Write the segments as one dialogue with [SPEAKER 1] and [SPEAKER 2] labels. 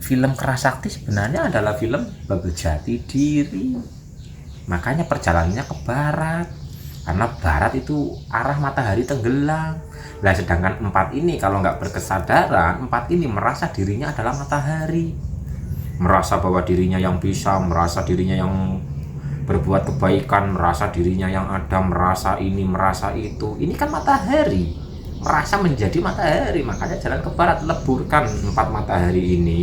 [SPEAKER 1] film Kerasakti sebenarnya adalah film bab jati diri. Makanya perjalanannya ke barat, karena barat itu arah matahari tenggelam. Nah sedangkan empat ini kalau nggak berkesadaran, empat ini merasa dirinya adalah matahari, merasa bahwa dirinya yang bisa, merasa dirinya yang berbuat kebaikan, merasa dirinya yang ada, merasa ini, merasa itu. Ini kan matahari, merasa menjadi matahari. Makanya jalan ke barat, leburkan empat matahari ini.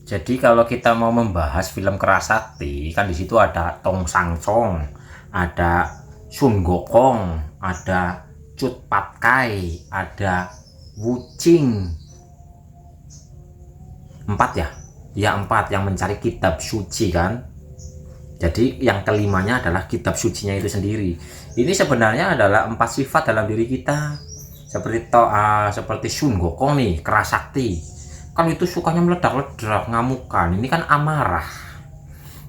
[SPEAKER 1] Jadi kalau kita mau membahas film Kerasakti, kan di situ ada Tong Sangcong, ada Sun Gokong, ada Cut Patkai, ada Wuching. Empat ya? Ya empat yang mencari kitab suci kan. Jadi yang kelimanya adalah kitab sucinya itu sendiri. Ini sebenarnya adalah empat sifat dalam diri kita. Seperti Sun Gokong nih, Kerasakti. Kan itu sukanya meledak-ledak, ngamukan. Ini kan amarah.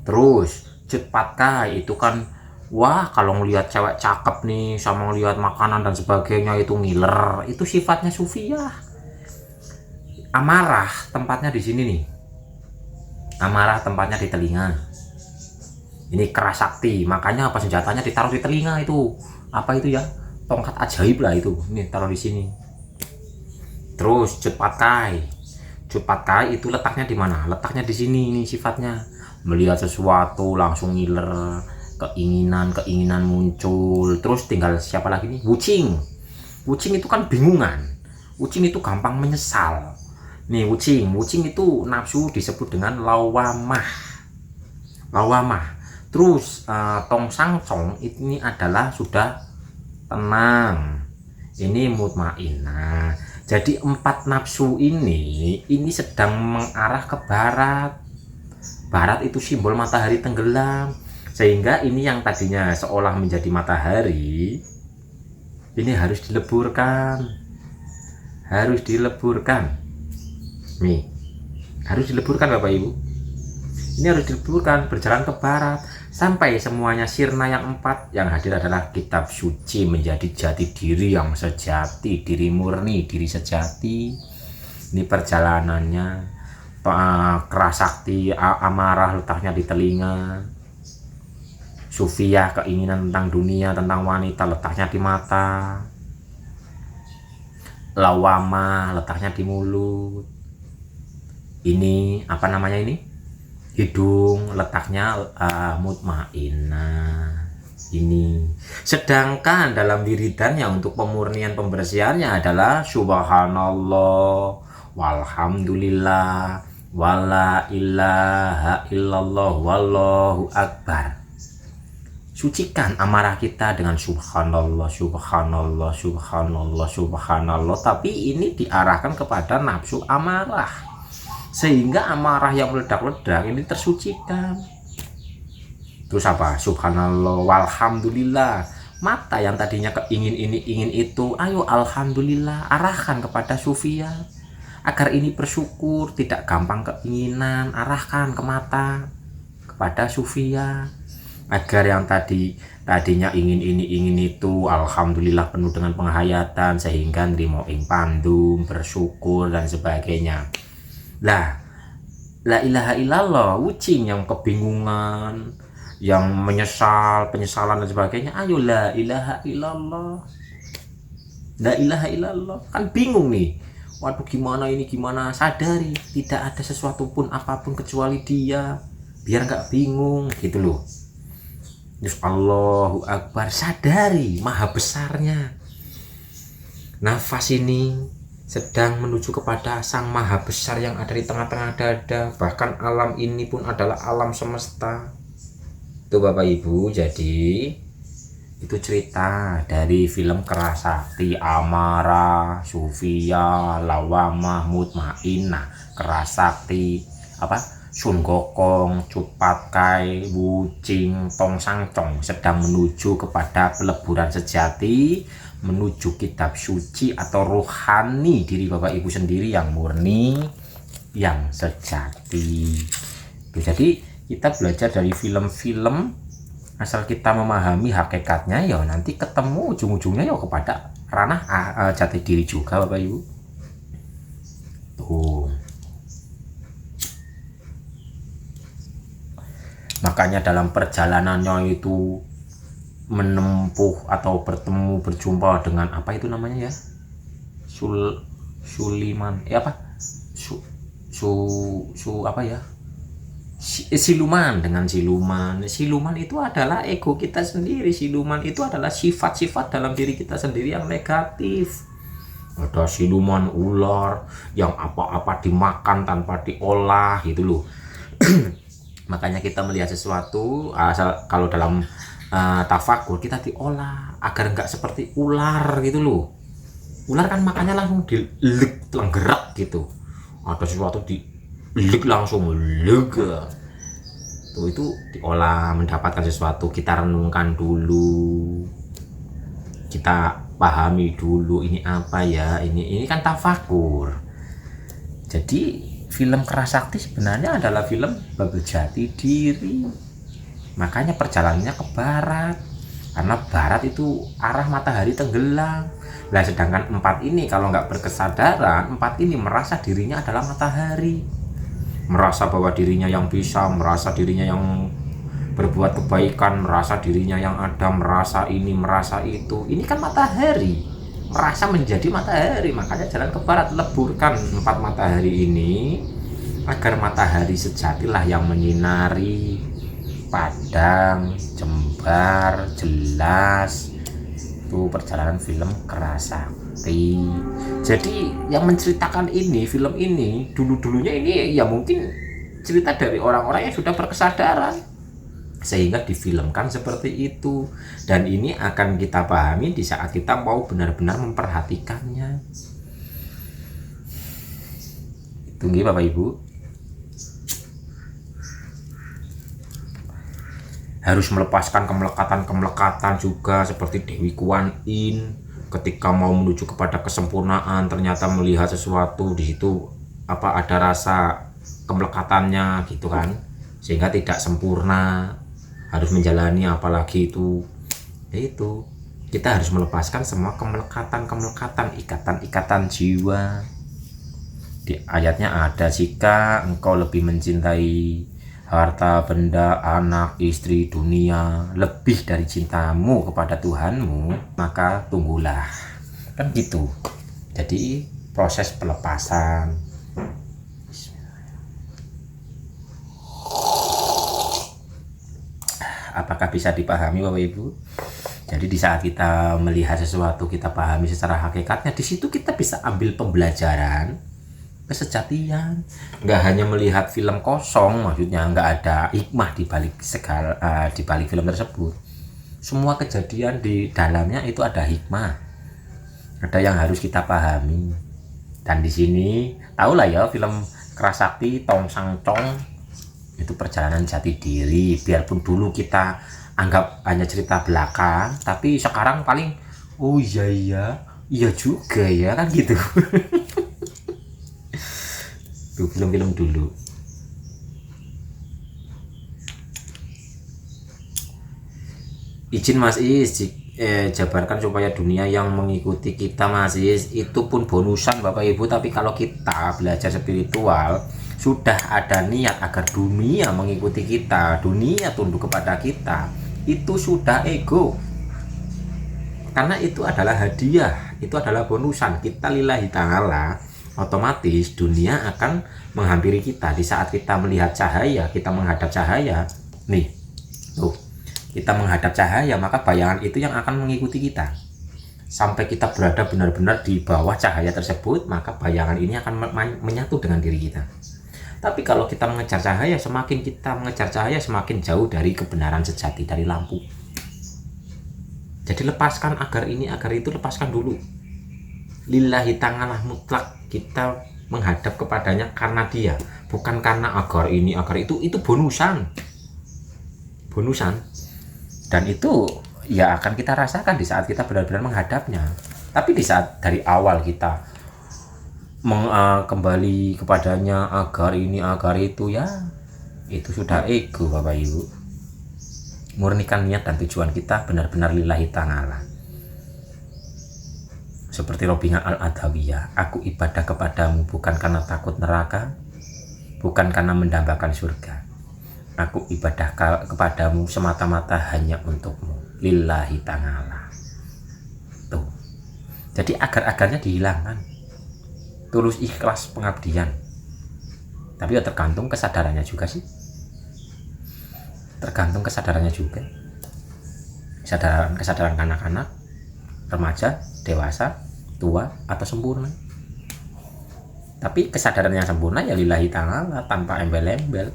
[SPEAKER 1] Terus Cut Patkai itu kan, wah kalau ngelihat cewek cakep nih sama ngelihat makanan dan sebagainya itu ngiler. Itu sifatnya Sufiah. Amarah tempatnya di sini nih. Amarah tempatnya di telinga. Ini Kerasakti, makanya apa senjatanya ditaruh di telinga itu. Apa itu ya? Tongkat ajaib lah itu. Ini taruh di sini. Terus Cut Patkai. Cut Patkai itu letaknya di mana? Letaknya di sini nih sifatnya. Melihat sesuatu langsung ngiler, keinginan muncul. Terus tinggal siapa lagi nih? Wuching. Wuching itu kan bingungan. Wuching itu gampang menyesal. Nih Wuching itu nafsu disebut dengan lawamah. Lawamah. Terus Tong Sangcong ini adalah sudah tenang. Ini mutmainah. Jadi empat nafsu ini sedang mengarah ke barat. Barat itu simbol matahari tenggelam. Sehingga ini yang tadinya seolah menjadi matahari, ini harus dileburkan. Harus dileburkan. Nih, harus dileburkan Bapak Ibu. Ini harus dileburkan, berjalan ke barat. Sampai semuanya sirna yang empat. Yang hadir adalah kitab suci, menjadi jati diri yang sejati, diri murni, diri sejati. Ini perjalanannya. Kerasakti, amarah letaknya di telinga. Sufiah, keinginan tentang dunia, tentang wanita letaknya di mata. Lawamah letaknya di mulut. Ini apa namanya ini? Hidung letaknya mutmainah. Ini sedangkan dalam wiridannya untuk pemurnian pembersihannya adalah subhanallah walhamdulillah wala ilaha illallah wallahu akbar. Sucikan amarah kita dengan subhanallah subhanallah subhanallah subhanallah, tapi ini diarahkan kepada nafsu amarah, sehingga amarah yang meledak-ledak ini tersucikan. Terus apa? Subhanallah walhamdulillah. Mata yang tadinya keingin ini ingin itu, ayo alhamdulillah, arahkan kepada Sufiah agar ini bersyukur, tidak gampang keinginan, arahkan ke mata kepada Sufiah agar yang tadinya ingin ini ingin itu, alhamdulillah penuh dengan penghayatan, sehingga nrimo ing pandum, bersyukur dan sebagainya. Lah, la ilaha illallah, Wuching yang kebingungan, yang menyesal, penyesalan dan sebagainya. Ayo la ilaha illallah. La ilaha illallah. Kan bingung nih. Waduh gimana ini, gimana? Sadari, tidak ada sesuatu pun apapun kecuali dia. Biar nggak bingung gitu loh. Terus Allahu Akbar, sadari maha besarnya. Nafas ini sedang menuju kepada sang maha besar yang ada di tengah-tengah dada. Bahkan alam ini pun adalah alam semesta. Itu Bapak Ibu. Jadi itu cerita dari film Kerasakti, amarah, Sufiah, lawamah, mutmainah. Kerasakti apa? Sun Gokong, Cut Patkai, Wuching, Tong Sangcong sedang menuju kepada peleburan sejati, menuju kitab suci atau rohani diri Bapak Ibu sendiri yang murni, yang sejati. Jadi kita belajar dari film-film, asal kita memahami hakikatnya ya nanti ketemu ujung-ujungnya ya kepada ranah jati diri juga Bapak Ibu. Tuh. Makanya dalam perjalanannya itu menempuh atau berjumpa dengan apa itu namanya ya? Suliman. Apa ya? Siluman, dengan siluman itu adalah ego kita sendiri. Siluman itu adalah sifat-sifat dalam diri kita sendiri yang negatif. Ada siluman ular yang apa-apa dimakan tanpa diolah gitu loh. Makanya kita melihat sesuatu asal kalau dalam tafakur kita diolah agar nggak seperti ular gitu loh. Ular kan makannya langsung dilek, gerak gitu. Ada sesuatu dilek langsung lega. Tuh itu diolah, mendapatkan sesuatu, kita renungkan dulu, kita pahami dulu ini apa ya, ini kan tafakur. Jadi film Kerasakti sebenarnya adalah film bab jati diri. Makanya perjalanannya ke barat, karena barat itu arah matahari tenggelam. Nah sedangkan 4 ini kalau nggak berkesadaran, 4 ini merasa dirinya adalah matahari, merasa bahwa dirinya yang bisa, merasa dirinya yang berbuat kebaikan, merasa dirinya yang ada, merasa ini, merasa itu. Ini kan matahari, merasa menjadi matahari. Makanya jalan ke barat, leburkan 4 matahari ini agar matahari sejatilah yang menyinari, padang, jembar, jelas. Itu perjalanan film Kerasakti. Jadi yang menceritakan ini, film ini, dulunya ini ya mungkin cerita dari orang-orang yang sudah berkesadaran sehingga difilmkan seperti itu. Dan ini akan kita pahami di saat kita mau benar-benar memperhatikannya. Tunggu Bapak Ibu. Harus melepaskan kemelekatan juga seperti Dewi Kuan Yin ketika mau menuju kepada kesempurnaan, ternyata melihat sesuatu di situ ada rasa kemelekatannya gitu kan, sehingga tidak sempurna, harus menjalani apalagi itu. Itu kita harus melepaskan semua kemelekatan, ikatan jiwa. Di ayatnya ada, jika engkau lebih mencintai harta, benda, anak, istri, dunia lebih dari cintamu kepada Tuhanmu, maka tunggulah. Kan gitu. Jadi proses pelepasan. Apakah bisa dipahami Bapak Ibu? Jadi di saat kita melihat sesuatu, kita pahami secara hakikatnya, di situ kita bisa ambil pembelajaran kesejatian. Nggak hanya melihat film kosong, maksudnya nggak ada hikmah di balik di balik film tersebut. Semua kejadian di dalamnya itu ada hikmah, ada yang harus kita pahami. Dan di sini tahulah ya, film Kerasakti, Tong Sang Chong itu perjalanan jati diri. Biarpun dulu kita anggap hanya cerita belakang, tapi sekarang paling oh iya juga ya kan gitu. Tuh film-film dulu. Izin Mas Is jabarkan supaya dunia yang mengikuti kita Mas Is, itu pun bonusan Bapak Ibu. Tapi kalau kita belajar spiritual, sudah ada niat agar dunia mengikuti kita, dunia tunduk kepada kita, itu sudah ego. Karena itu adalah hadiah, itu adalah bonusan kita lillahi ta'ala. Otomatis dunia akan menghampiri kita. Di saat kita melihat cahaya, kita menghadap cahaya nih, tuh kita menghadap cahaya, maka bayangan itu yang akan mengikuti kita sampai kita berada benar-benar di bawah cahaya tersebut. Maka bayangan ini akan menyatu dengan diri kita. Tapi kalau kita mengejar cahaya, semakin kita mengejar cahaya, semakin jauh dari kebenaran sejati, dari lampu. Jadi lepaskan agar ini, agar itu, lepaskan dulu. Lillahi ta'ala mutlak, kita menghadap kepadanya karena dia, bukan karena agar ini, agar itu bonusan. Dan itu ya akan kita rasakan di saat kita benar-benar menghadapnya. Tapi di saat dari awal kita kembali kepadanya agar ini agar itu, ya itu sudah ego Bapak Ibu. Murnikan niat dan tujuan kita benar-benar lillahi ta'ala. Seperti Robinga Al-Adawiyah, aku ibadah kepadamu bukan karena takut neraka, bukan karena mendambakan surga. Aku ibadah kepadamu semata-mata hanya untukmu, lillahi ta'ala. Tuh. Jadi agar-agarnya dihilangkan. Tulus ikhlas pengabdian. Tapi ya tergantung kesadarannya juga sih. Tergantung kesadarannya juga. Kesadaran anak-anak, remaja, dewasa, tua, atau sempurna. Tapi kesadaran yang sempurna ya lillahi ta'ala, tanpa embel-embel.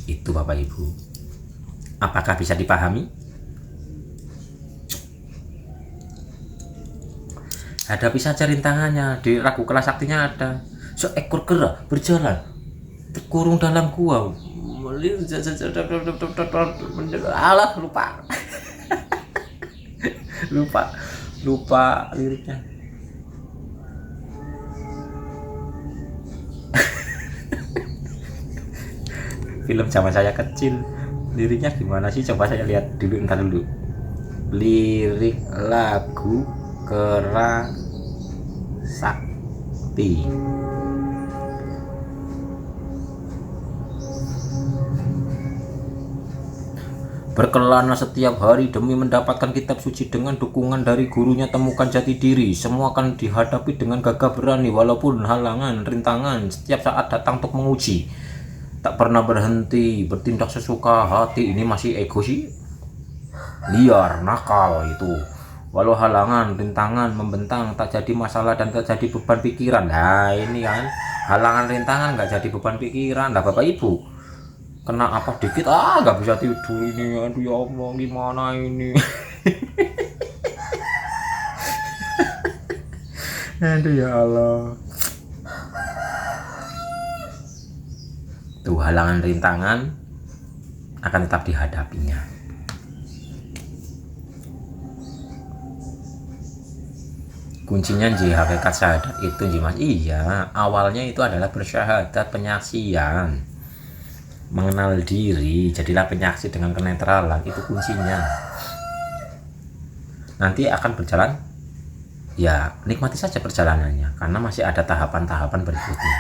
[SPEAKER 1] Itu Bapak Ibu. Apakah bisa dipahami? Hadapi saja rintangannya. Di Ragu Kelas Saktinya ada seekor kera berjalan terkurung dalam gua. Alah, lupa liriknya. Film zaman saya kecil, liriknya gimana sih? Coba saya lihat dulu, ntar dulu. Lirik lagu Kera Sakti. Berkelana setiap hari demi mendapatkan kitab suci dengan dukungan dari gurunya. Temukan jati diri. Semua akan dihadapi dengan gagah berani walaupun halangan, rintangan setiap saat datang untuk menguji. Tak pernah berhenti, bertindak sesuka hati. Ini masih ego sih, liar, nakal itu. Walau halangan, rintangan membentang, tak jadi masalah dan tak jadi beban pikiran. Nah ini kan, halangan rintangan nggak jadi beban pikiran. Nah Bapak Ibu, kena apa dikit, nggak bisa tidur ini. Aduh ya Allah, gimana ini. Aduh ya Allah. Tuh, halangan rintangan akan tetap dihadapinya. Kuncinya hakikat syahadat itu Mas. Iya, awalnya itu adalah bersyahadat, penyaksian, mengenal diri. Jadilah penyaksi dengan kenetralan, itu kuncinya. Nanti akan berjalan, ya nikmati saja perjalanannya, karena masih ada tahapan-tahapan berikutnya.